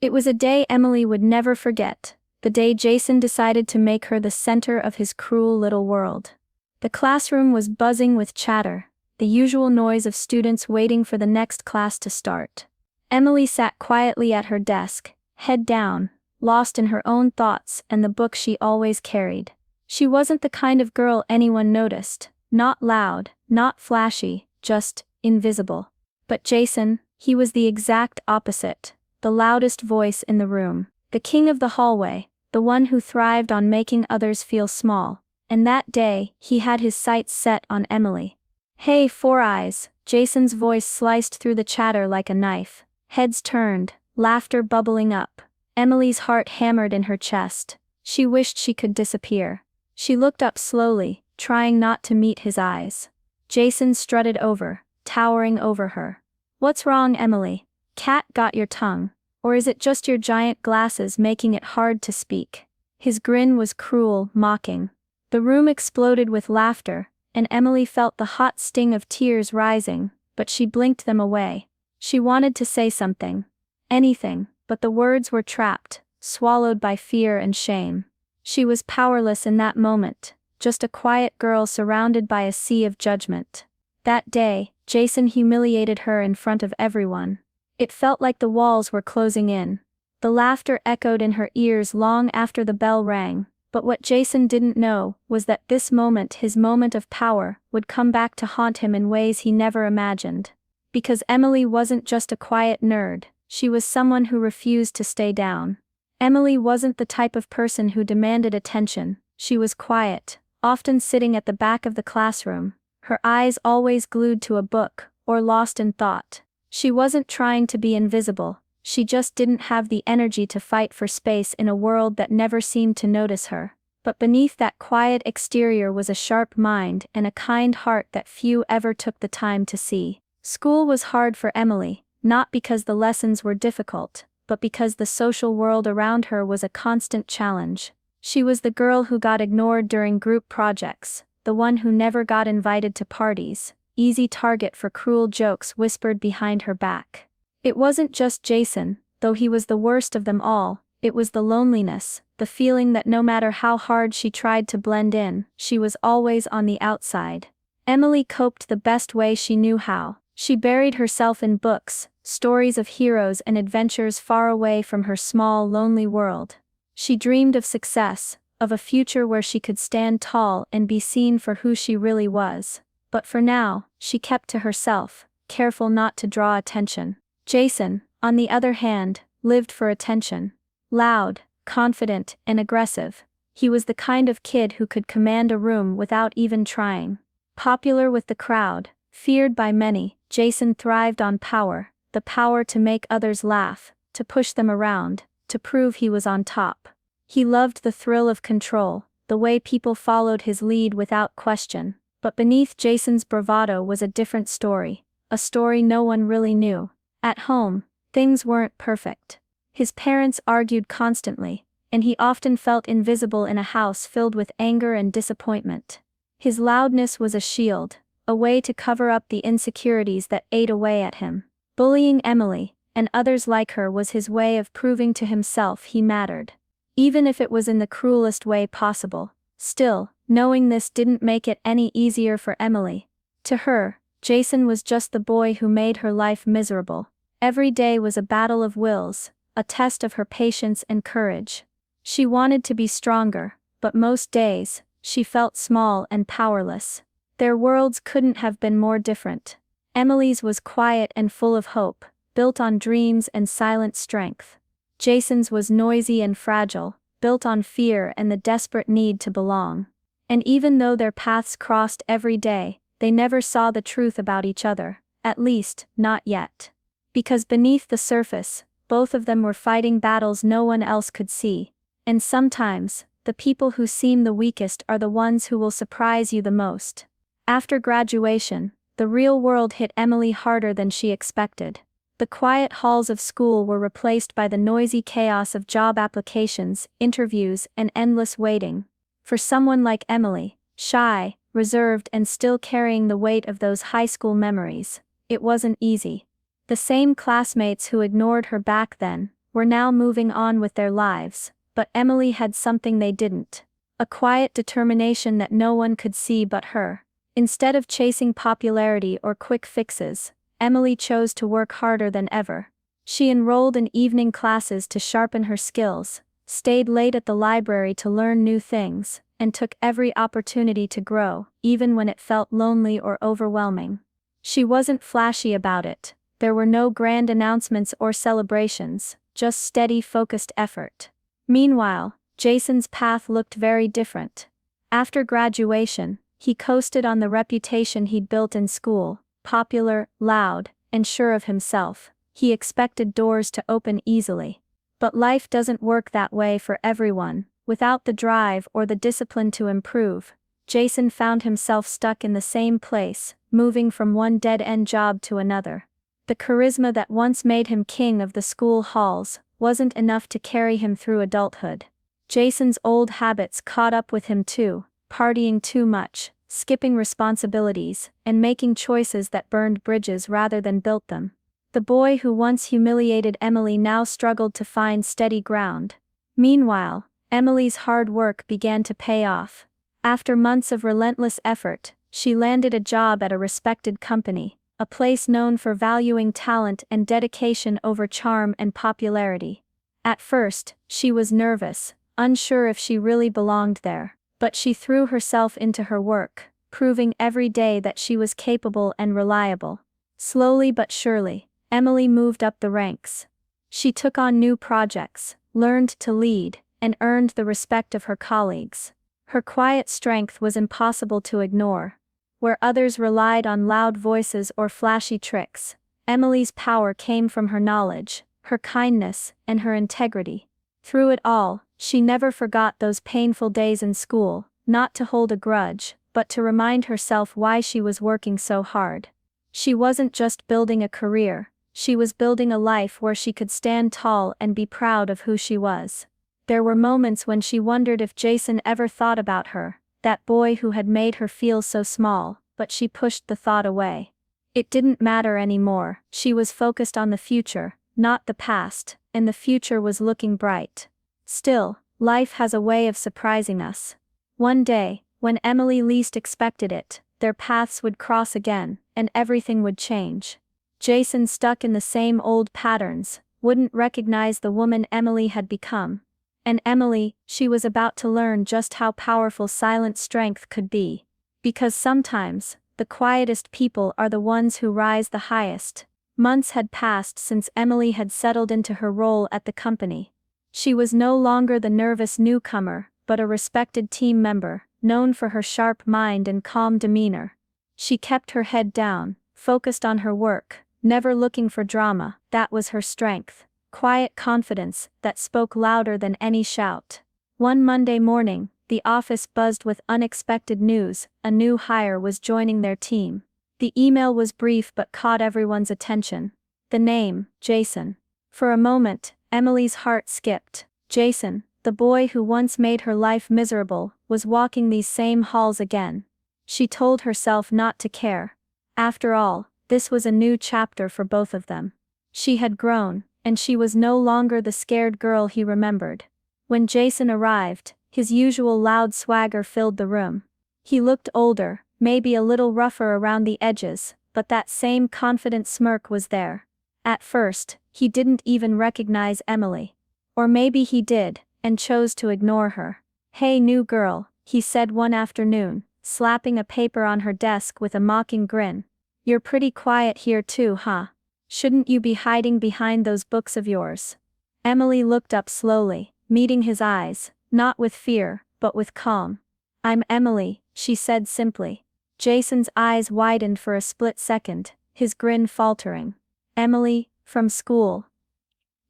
It was a day Emily would never forget, the day Jason decided to make her the center of his cruel little world. The classroom was buzzing with chatter, the usual noise of students waiting for the next class to start. Emily sat quietly at her desk, head down, lost in her own thoughts and the book she always carried. She wasn't the kind of girl anyone noticed, not loud, not flashy, just invisible. But Jason, he was the exact opposite, the loudest voice in the room, the king of the hallway, the one who thrived on making others feel small. And that day, he had his sights set on Emily. "Hey, Four Eyes," Jason's voice sliced through the chatter like a knife. Heads turned, laughter bubbling up. Emily's heart hammered in her chest. She wished she could disappear. She looked up slowly, trying not to meet his eyes. Jason strutted over, towering over her. "What's wrong, Emily? Cat got your tongue? Or is it just your giant glasses making it hard to speak?" His grin was cruel, mocking. The room exploded with laughter, and Emily felt the hot sting of tears rising, but she blinked them away. She wanted to say something. Anything, but the words were trapped, swallowed by fear and shame. She was powerless in that moment, just a quiet girl surrounded by a sea of judgment. That day, Jason humiliated her in front of everyone. It felt like the walls were closing in. The laughter echoed in her ears long after the bell rang. But what Jason didn't know was that this moment, his moment of power, would come back to haunt him in ways he never imagined. Because Emily wasn't just a quiet nerd, she was someone who refused to stay down. Emily wasn't the type of person who demanded attention. She was quiet, often sitting at the back of the classroom, her eyes always glued to a book, or lost in thought. She wasn't trying to be invisible. She just didn't have the energy to fight for space in a world that never seemed to notice her. But beneath that quiet exterior was a sharp mind and a kind heart that few ever took the time to see. School was hard for Emily, not because the lessons were difficult, but because the social world around her was a constant challenge. She was the girl who got ignored during group projects, the one who never got invited to parties, easy target for cruel jokes whispered behind her back. It wasn't just Jason, though he was the worst of them all. It was the loneliness, the feeling that no matter how hard she tried to blend in, she was always on the outside. Emily coped the best way she knew how. She buried herself in books, stories of heroes and adventures far away from her small, lonely world. She dreamed of success, of a future where she could stand tall and be seen for who she really was. But for now, she kept to herself, careful not to draw attention. Jason, on the other hand, lived for attention. Loud, confident, and aggressive, he was the kind of kid who could command a room without even trying. Popular with the crowd, feared by many, Jason thrived on power, the power to make others laugh, to push them around, to prove he was on top. He loved the thrill of control, the way people followed his lead without question. But beneath Jason's bravado was a different story, a story no one really knew. At home, things weren't perfect. His parents argued constantly, and he often felt invisible in a house filled with anger and disappointment. His loudness was a shield, a way to cover up the insecurities that ate away at him. Bullying Emily, and others like her, was his way of proving to himself he mattered. Even if it was in the cruelest way possible. Still, knowing this didn't make it any easier for Emily. To her, Jason was just the boy who made her life miserable. Every day was a battle of wills, a test of her patience and courage. She wanted to be stronger, but most days, she felt small and powerless. Their worlds couldn't have been more different. Emily's was quiet and full of hope, built on dreams and silent strength. Jason's was noisy and fragile, built on fear and the desperate need to belong. And even though their paths crossed every day, they never saw the truth about each other, at least, not yet. Because beneath the surface, both of them were fighting battles no one else could see. And sometimes, the people who seem the weakest are the ones who will surprise you the most. After graduation, the real world hit Emily harder than she expected. The quiet halls of school were replaced by the noisy chaos of job applications, interviews, and endless waiting. For someone like Emily, shy, reserved and still carrying the weight of those high school memories, it wasn't easy. The same classmates who ignored her back then, were now moving on with their lives, but Emily had something they didn't. A quiet determination that no one could see but her. Instead of chasing popularity or quick fixes, Emily chose to work harder than ever. She enrolled in evening classes to sharpen her skills, stayed late at the library to learn new things, and took every opportunity to grow, even when it felt lonely or overwhelming. She wasn't flashy about it. There were no grand announcements or celebrations, just steady, focused effort. Meanwhile, Jason's path looked very different. After graduation, he coasted on the reputation he'd built in school, popular, loud, and sure of himself. He expected doors to open easily. But life doesn't work that way for everyone. Without the drive or the discipline to improve, Jason found himself stuck in the same place, moving from one dead-end job to another. The charisma that once made him king of the school halls wasn't enough to carry him through adulthood. Jason's old habits caught up with him too, partying too much, skipping responsibilities, and making choices that burned bridges rather than built them. The boy who once humiliated Emily now struggled to find steady ground. Meanwhile, Emily's hard work began to pay off. After months of relentless effort, she landed a job at a respected company, a place known for valuing talent and dedication over charm and popularity. At first, she was nervous, unsure if she really belonged there, but she threw herself into her work, proving every day that she was capable and reliable. Slowly but surely, Emily moved up the ranks. She took on new projects, learned to lead, and earned the respect of her colleagues. Her quiet strength was impossible to ignore. Where others relied on loud voices or flashy tricks, Emily's power came from her knowledge, her kindness, and her integrity. Through it all, she never forgot those painful days in school, not to hold a grudge, but to remind herself why she was working so hard. She wasn't just building a career, she was building a life where she could stand tall and be proud of who she was. There were moments when she wondered if Jason ever thought about her, that boy who had made her feel so small, but she pushed the thought away. It didn't matter anymore. She was focused on the future, not the past, and the future was looking bright. Still, life has a way of surprising us. One day, when Emily least expected it, their paths would cross again, and everything would change. Jason, stuck in the same old patterns, wouldn't recognize the woman Emily had become. And Emily, she was about to learn just how powerful silent strength could be. Because sometimes, the quietest people are the ones who rise the highest. Months had passed since Emily had settled into her role at the company. She was no longer the nervous newcomer, but a respected team member, known for her sharp mind and calm demeanor. She kept her head down, focused on her work, never looking for drama. That was her strength. Quiet confidence that spoke louder than any shout. One Monday morning, the office buzzed with unexpected news. A new hire was joining their team. The email was brief but caught everyone's attention. The name, Jason. For a moment, Emily's heart skipped. Jason, the boy who once made her life miserable, was walking these same halls again. She told herself not to care. After all, this was a new chapter for both of them. She had grown, and she was no longer the scared girl he remembered. When Jason arrived, his usual loud swagger filled the room. He looked older, maybe a little rougher around the edges, but that same confident smirk was there. At first, he didn't even recognize Emily. Or maybe he did, and chose to ignore her. "Hey, new girl," he said one afternoon, slapping a paper on her desk with a mocking grin. "You're pretty quiet here too, huh? Shouldn't you be hiding behind those books of yours?" Emily looked up slowly, meeting his eyes, not with fear, but with calm. "I'm Emily," she said simply. Jason's eyes widened for a split second, his grin faltering. "Emily, from school?"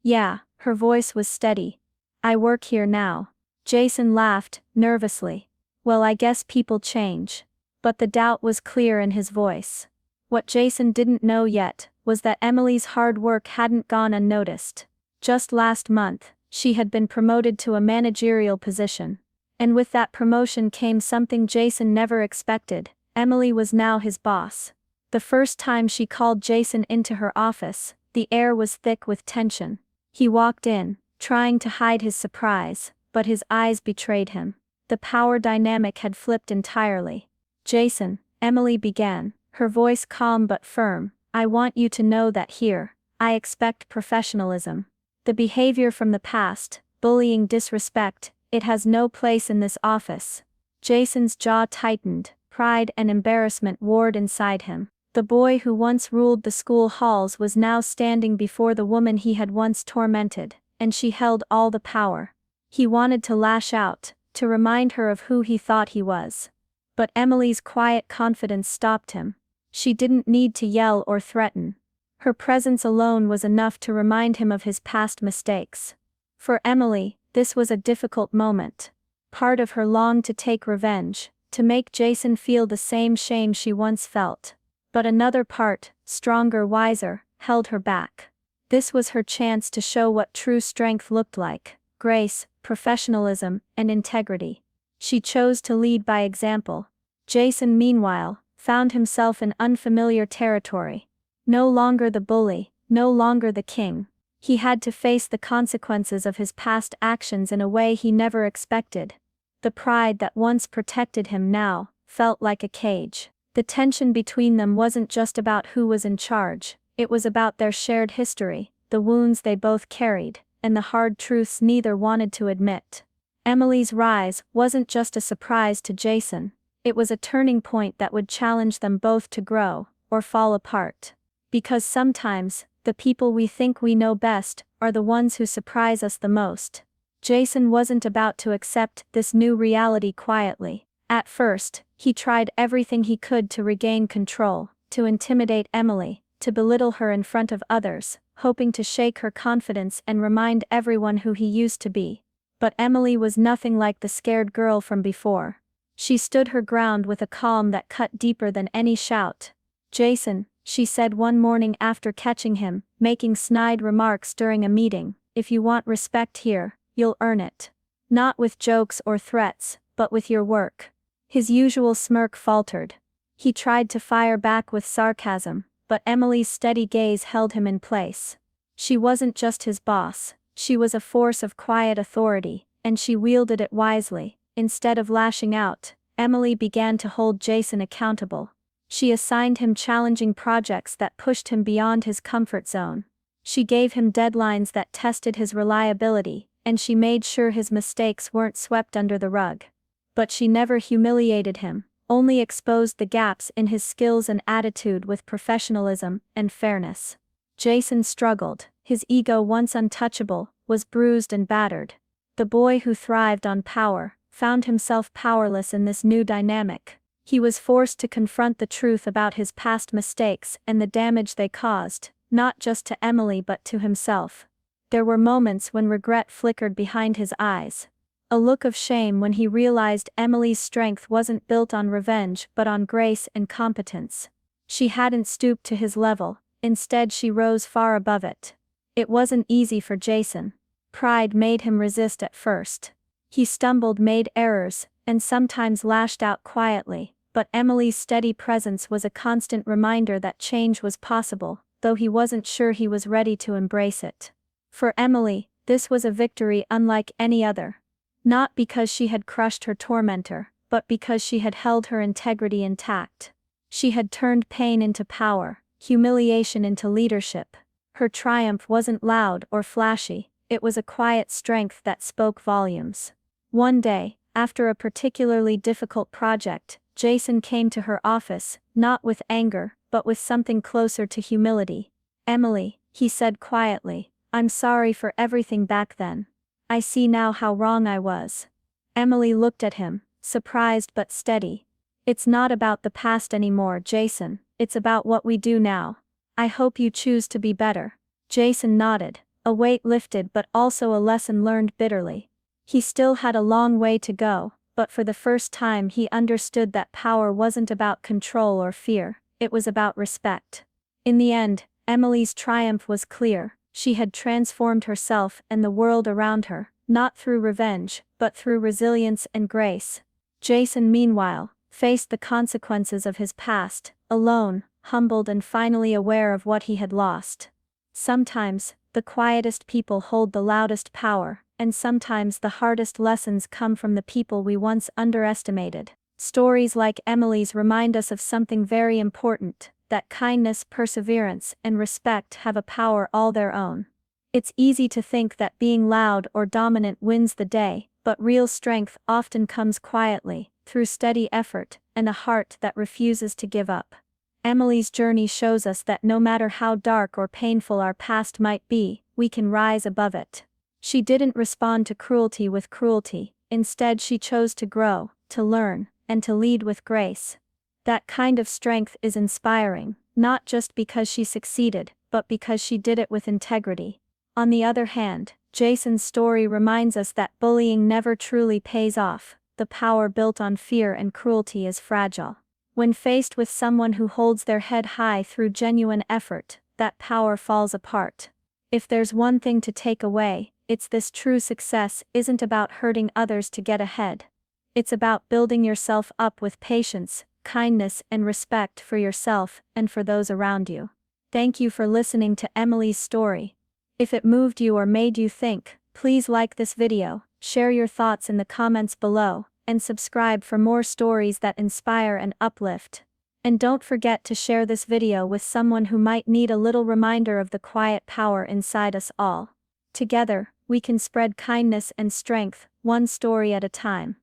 "Yeah," her voice was steady. "I work here now." Jason laughed, nervously. "Well, I guess people change." But the doubt was clear in his voice. What Jason didn't know yet was that Emily's hard work hadn't gone unnoticed. Just last month, she had been promoted to a managerial position. And with that promotion came something Jason never expected. Emily was now his boss. The first time she called Jason into her office, the air was thick with tension. He walked in, trying to hide his surprise, but his eyes betrayed him. The power dynamic had flipped entirely. "Jason," Emily began, her voice calm but firm, "I want you to know that here, I expect professionalism. The behavior from the past, bullying, disrespect, it has no place in this office." Jason's jaw tightened, pride and embarrassment warred inside him. The boy who once ruled the school halls was now standing before the woman he had once tormented, and she held all the power. He wanted to lash out, to remind her of who he thought he was. But Emily's quiet confidence stopped him. She didn't need to yell or threaten. Her presence alone was enough to remind him of his past mistakes. For Emily, this was a difficult moment. Part of her longed to take revenge, to make Jason feel the same shame she once felt. But another part, stronger, wiser, held her back. This was her chance to show what true strength looked like: grace, professionalism, and integrity. She chose to lead by example. Jason, meanwhile, found himself in unfamiliar territory. No longer the bully, no longer the king. He had to face the consequences of his past actions in a way he never expected. The pride that once protected him now felt like a cage. The tension between them wasn't just about who was in charge, it was about their shared history, the wounds they both carried, and the hard truths neither wanted to admit. Emily's rise wasn't just a surprise to Jason, it was a turning point that would challenge them both to grow, or fall apart. Because sometimes, the people we think we know best are the ones who surprise us the most. Jason wasn't about to accept this new reality quietly. At first, he tried everything he could to regain control, to intimidate Emily, to belittle her in front of others, hoping to shake her confidence and remind everyone who he used to be. But Emily was nothing like the scared girl from before. She stood her ground with a calm that cut deeper than any shout. "Jason," she said one morning after catching him making snide remarks during a meeting, "if you want respect here, you'll earn it. Not with jokes or threats, but with your work." His usual smirk faltered. He tried to fire back with sarcasm, but Emily's steady gaze held him in place. She wasn't just his boss, she was a force of quiet authority, and she wielded it wisely. Instead of lashing out, Emily began to hold Jason accountable. She assigned him challenging projects that pushed him beyond his comfort zone. She gave him deadlines that tested his reliability, and she made sure his mistakes weren't swept under the rug. But she never humiliated him, only exposed the gaps in his skills and attitude with professionalism and fairness. Jason struggled, his ego once untouchable, was bruised and battered. The boy who thrived on power found himself powerless in this new dynamic. He was forced to confront the truth about his past mistakes and the damage they caused, not just to Emily but to himself. There were moments when regret flickered behind his eyes. A look of shame when he realized Emily's strength wasn't built on revenge but on grace and competence. She hadn't stooped to his level, instead she rose far above it. It wasn't easy for Jason. Pride made him resist at first. He stumbled, made errors, and sometimes lashed out quietly, but Emily's steady presence was a constant reminder that change was possible, though he wasn't sure he was ready to embrace it. For Emily, this was a victory unlike any other. Not because she had crushed her tormentor, but because she had held her integrity intact. She had turned pain into power, humiliation into leadership. Her triumph wasn't loud or flashy, it was a quiet strength that spoke volumes. One day, after a particularly difficult project, Jason came to her office, not with anger, but with something closer to humility. "Emily," he said quietly, "I'm sorry for everything back then. I see now how wrong I was." Emily looked at him, surprised but steady. "It's not about the past anymore, Jason, it's about what we do now. I hope you choose to be better." Jason nodded, a weight lifted but also a lesson learned bitterly. He still had a long way to go, but for the first time he understood that power wasn't about control or fear, it was about respect. In the end, Emily's triumph was clear. She had transformed herself and the world around her, not through revenge, but through resilience and grace. Jason, meanwhile, faced the consequences of his past, alone, humbled and finally aware of what he had lost. Sometimes, The quietest people hold the loudest power, and sometimes the hardest lessons come from the people we once underestimated. Stories like Emily's remind us of something very important, that kindness, perseverance, and respect have a power all their own. It's easy to think that being loud or dominant wins the day, but real strength often comes quietly, through steady effort, and a heart that refuses to give up. Emily's journey shows us that no matter how dark or painful our past might be, we can rise above it. She didn't respond to cruelty with cruelty, instead she chose to grow, to learn, and to lead with grace. That kind of strength is inspiring, not just because she succeeded, but because she did it with integrity. On the other hand, Jason's story reminds us that bullying never truly pays off. The power built on fear and cruelty is fragile. When faced with someone who holds their head high through genuine effort, that power falls apart. If there's one thing to take away, it's this: true success isn't about hurting others to get ahead. It's about building yourself up with patience, kindness, and respect for yourself and for those around you. Thank you for listening to Emily's story. If it moved you or made you think, please like this video, share your thoughts in the comments below, and subscribe for more stories that inspire and uplift. And don't forget to share this video with someone who might need a little reminder of the quiet power inside us all. Together, we can spread kindness and strength, one story at a time.